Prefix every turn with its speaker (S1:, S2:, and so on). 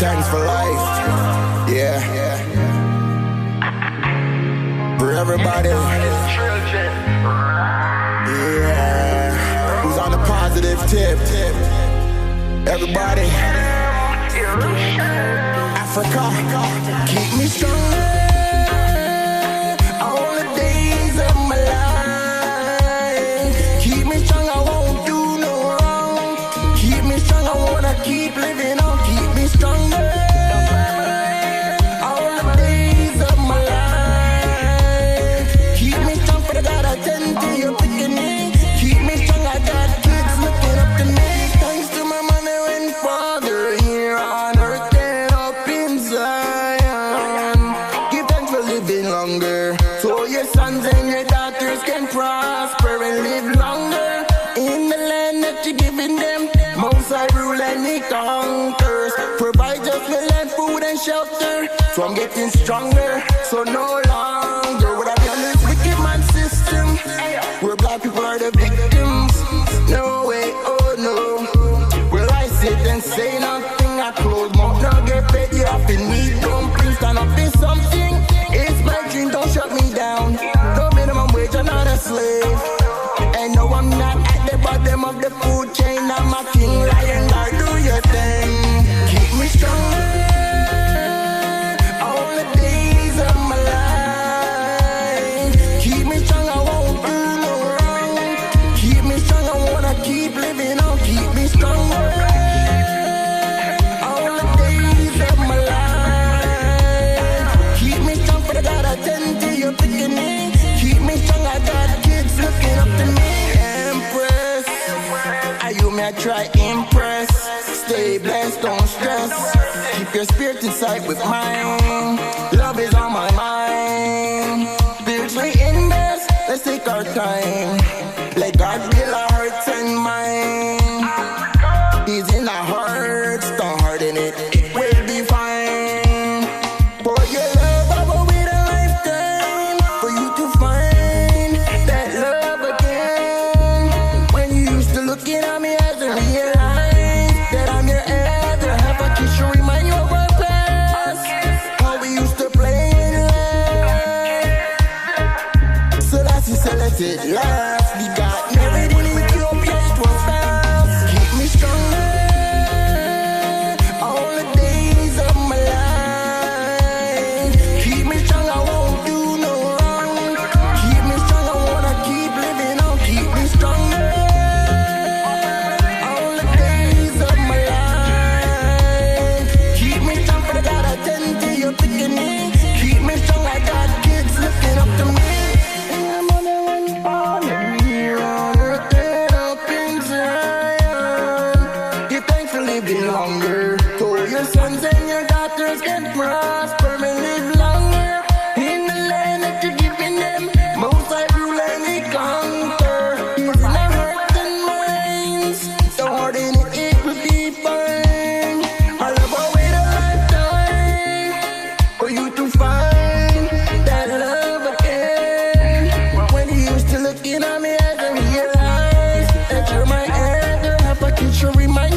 S1: thanks for life. Yeah. For everybody. Yeah. Who's on the positive tip. Everybody. Africa. Keep me strong. All the days of my life. Keep me strong, I won't do no wrong. Keep me strong, I wanna keep living on. Keep me stronger. All the days of my life. Keep me strong, for the God I tend to you picking me. Keep me strong, I got kids looking up to me. Thanks to my mother and father here on earth and up in Zion. Give thanks for living longer, so your sons and your daughters can prosper and live longer in the land that you're giving them. Most I rule and he conquers. Provide us with land, food and shelter. So I'm getting stronger, so no longer would I be on this wicked man system where black people are the victims. No way, oh no. Will I sit and say nothing? I close mouth, now get fed. You have to need dumpling, stand up in something. It's my dream, don't shut me down. No minimum wage, I'm not a slave. And no, I'm not at the bottom of the food chain. I'm a king lion, Lord, do your thing. Keep me strong. All the days of my life. Keep me strong, I won't do no wrong. Keep me strong, I wanna keep living on. Keep me stronger. All the days of my life. Keep me strong, for the God I tend to you picking me. Keep me strong, I got kids looking up to me. Empress, are you may I try impress? Stay blessed, don't stress. Keep your spirit inside with mine. Love is on my mind. Spiritually invest, let's take our time. Let God heal our hearts and mind. He's in our hearts, don't harden it, it will be fine. For your love, I will wait a lifetime for you to find that love again. When you used to look at me as a realize that I'm your other half. I kiss you, remind you of our past, how we used to play in love. So that's it, so let it last. We got married in Ethiopia, it was fast. Keep me stronger. All the days of my life. Keep me strong, I won't do no wrong. Keep me strong, I wanna keep living on. Keep me stronger. All the days of my life. Keep me strong, for the God I tend to you picking me. Keep me strong, I got kids looking up to me. And I'm on the one here on earth and up in Zion. Give thanks for living longer, so your sons and your daughters can prosper and live longer in the land that you're giving them. Most I rule and they conquer. He's in our hearts and minds. Don't harden it, it will be fine. I love our wait a lifetime for you to find that love again. When you used to look in on me as I realize that you're my other half, I can sure remind